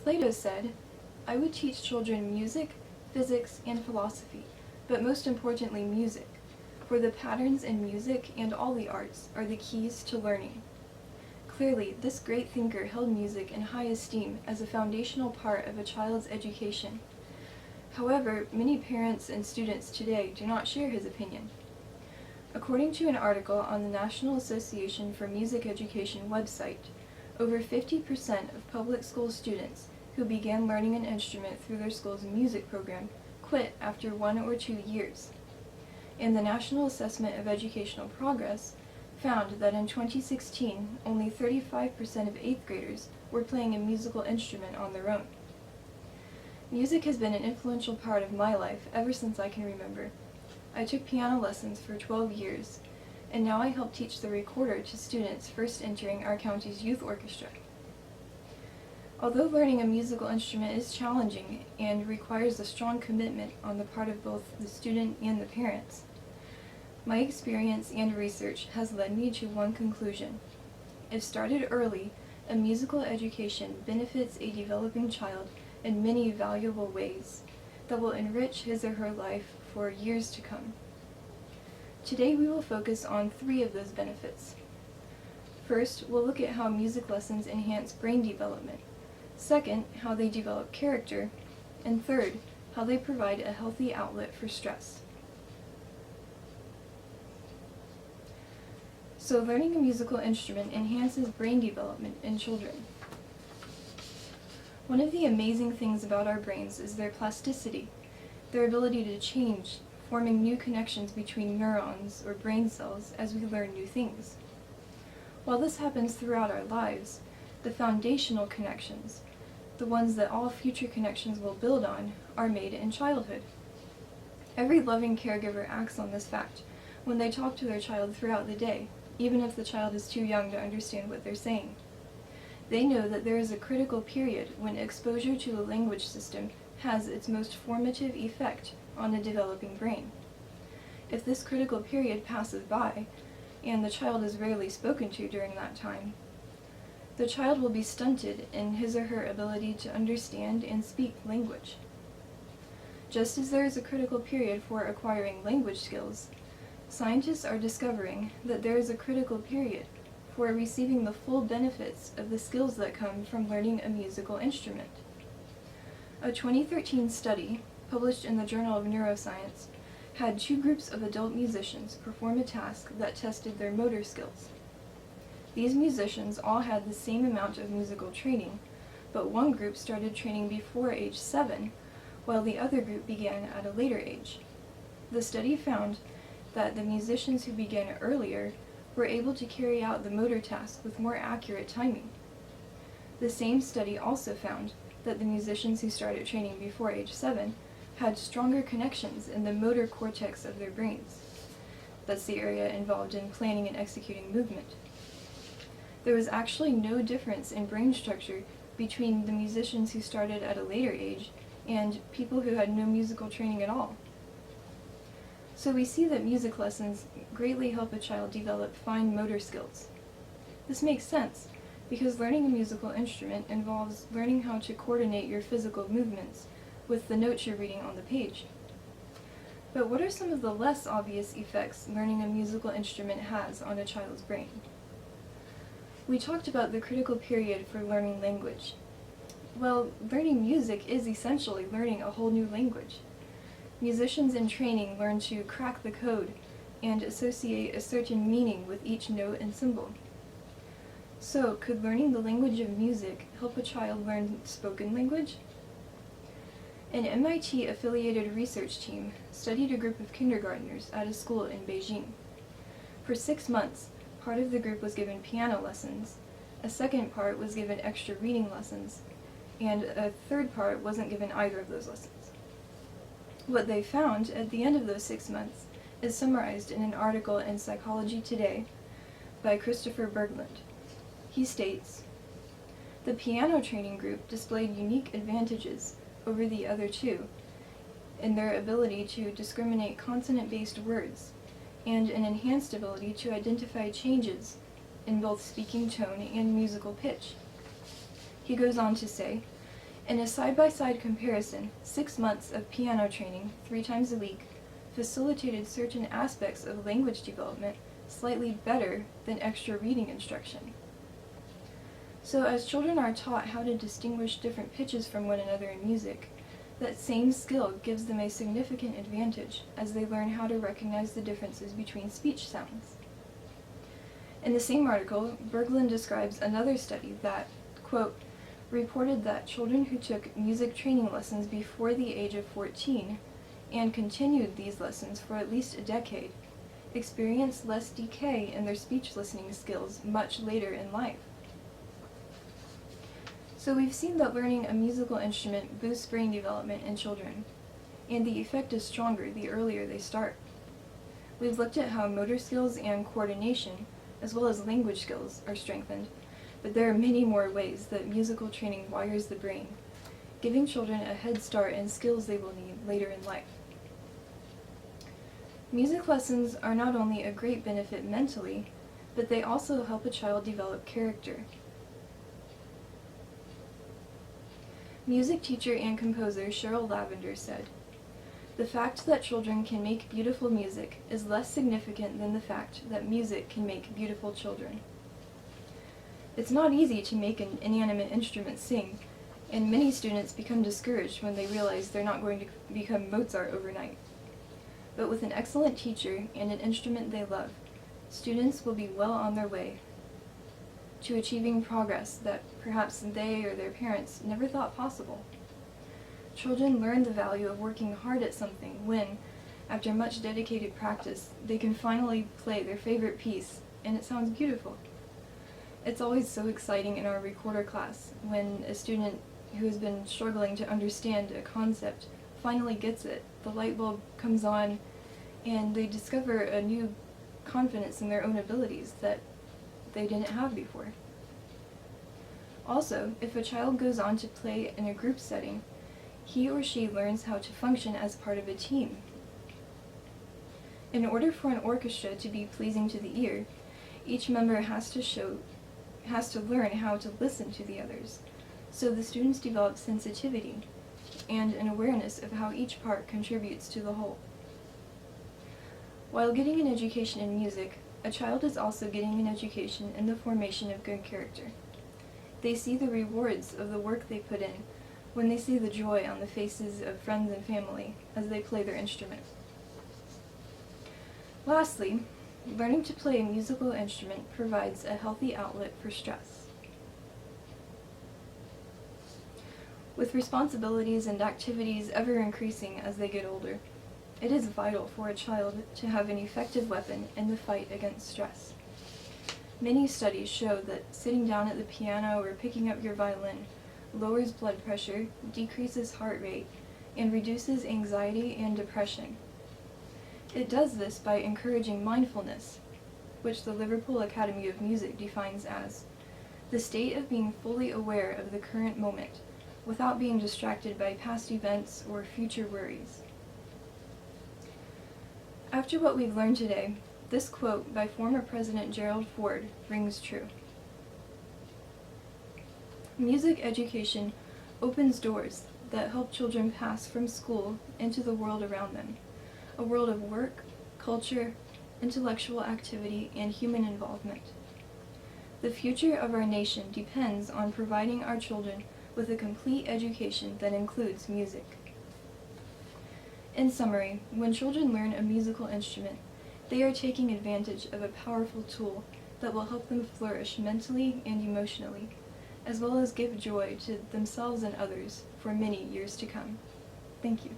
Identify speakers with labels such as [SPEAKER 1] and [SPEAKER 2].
[SPEAKER 1] Plato said, "I would teach children music, physics, and philosophy, but most importantly music, for the patterns in music and all the arts are the keys to learning." Clearly, this great thinker held music in high esteem as a foundational part of a child's education. However, many parents and students today do not share his opinion. According to an article on the National Association for Music Education website, over 50% of public school students who began learning an instrument through their school's music program quit after 1 or 2 years. And the National Assessment of Educational Progress found that in 2016, only 35% of 8th graders were playing a musical instrument on their own. Music has been an influential part of my life ever since I can remember. I took piano lessons for 12 years, and now I help teach the recorder to students first entering our county's youth orchestra. Although learning a musical instrument is challenging and requires a strong commitment on the part of both the student and the parents, my experience and research has led me to one conclusion. If started early, a musical education benefits a developing child in many valuable ways that will enrich his or her life for years to come. Today we will focus on 3 of those benefits. First, we'll look at how music lessons enhance brain development. Second, how they develop character. And third, how they provide a healthy outlet for stress. So learning a musical instrument enhances brain development in children. One of the amazing things about our brains is their plasticity, their ability to change, forming new connections between neurons or brain cells as we learn new things. While this happens throughout our lives, the foundational connections, the ones that all future connections will build on, are made in childhood. Every loving caregiver acts on this fact when they talk to their child throughout the day, even if the child is too young to understand what they're saying. They know that there is a critical period when exposure to the language system has its most formative effect on the developing brain. If this critical period passes by, and the child is rarely spoken to during that time, the child will be stunted in his or her ability to understand and speak language. Just as there is a critical period for acquiring language skills, scientists are discovering that there is a critical period for receiving the full benefits of the skills that come from learning a musical instrument. A 2013 study, published in the Journal of Neuroscience, had 2 groups of adult musicians perform a task that tested their motor skills. These musicians all had the same amount of musical training, but one group started training before age 7, while the other group began at a later age. The study found that the musicians who began earlier were able to carry out the motor task with more accurate timing. The same study also found that the musicians who started training before age 7 had stronger connections in the motor cortex of their brains. That's the area involved in planning and executing movement. There was actually no difference in brain structure between the musicians who started at a later age and people who had no musical training at all. So we see that music lessons greatly help a child develop fine motor skills. This makes sense, because learning a musical instrument involves learning how to coordinate your physical movements with the notes you're reading on the page. But what are some of the less obvious effects learning a musical instrument has on a child's brain? We talked about the critical period for learning language. Well, learning music is essentially learning a whole new language. Musicians in training learn to crack the code and associate a certain meaning with each note and symbol. So, could learning the language of music help a child learn spoken language? An MIT-affiliated research team studied a group of kindergartners at a school in Beijing. For 6 months, part of the group was given piano lessons, a second part was given extra reading lessons, and a third part wasn't given either of those lessons. What they found at the end of those 6 months is summarized in an article in Psychology Today by Christopher Berglund. He states, "The piano training group displayed unique advantages over the other 2 in their ability to discriminate consonant-based words and an enhanced ability to identify changes in both speaking tone and musical pitch." He goes on to say, In a side-by-side comparison, 6 months of piano training 3 times a week facilitated certain aspects of language development slightly better than extra reading instruction. So as children are taught how to distinguish different pitches from one another in music, that same skill gives them a significant advantage as they learn how to recognize the differences between speech sounds. In the same article, Berglund describes another study that, quote, reported that children who took music training lessons before the age of 14 and continued these lessons for at least a decade experienced less decay in their speech listening skills much later in life. So we've seen that learning a musical instrument boosts brain development in children, and the effect is stronger the earlier they start. We've looked at how motor skills and coordination, as well as language skills, are strengthened, but there are many more ways that musical training wires the brain, giving children a head start in skills they will need later in life. Music lessons are not only a great benefit mentally, but they also help a child develop character. Music teacher and composer Cheryl Lavender said, "The fact that children can make beautiful music is less significant than the fact that music can make beautiful children." It's not easy to make an inanimate instrument sing, and many students become discouraged when they realize they're not going to become Mozart overnight. But with an excellent teacher and an instrument they love, students will be well on their way to achieving progress that perhaps they or their parents never thought possible. Children learn the value of working hard at something when, after much dedicated practice, they can finally play their favorite piece and it sounds beautiful. It's always so exciting in our recorder class when a student who has been struggling to understand a concept finally gets it, the light bulb comes on, and they discover a new confidence in their own abilities that they didn't have before. Also, if a child goes on to play in a group setting, he or she learns how to function as part of a team. In order for an orchestra to be pleasing to the ear, each member has to learn how to listen to the others, so the students develop sensitivity and an awareness of how each part contributes to the whole. While getting an education in music, a child is also getting an education in the formation of good character. They see the rewards of the work they put in when they see the joy on the faces of friends and family as they play their instrument. Lastly, learning to play a musical instrument provides a healthy outlet for stress. With responsibilities and activities ever increasing as they get older, it is vital for a child to have an effective weapon in the fight against stress. Many studies show that sitting down at the piano or picking up your violin lowers blood pressure, decreases heart rate, and reduces anxiety and depression. It does this by encouraging mindfulness, which the Liverpool Academy of Music defines as the state of being fully aware of the current moment without being distracted by past events or future worries. After what we've learned today, this quote by former President Gerald Ford rings true. Music education opens doors that help children pass from school into the world around them, a world of work, culture, intellectual activity, and human involvement. The future of our nation depends on providing our children with a complete education that includes music. In summary, when children learn a musical instrument, they are taking advantage of a powerful tool that will help them flourish mentally and emotionally, as well as give joy to themselves and others for many years to come. Thank you.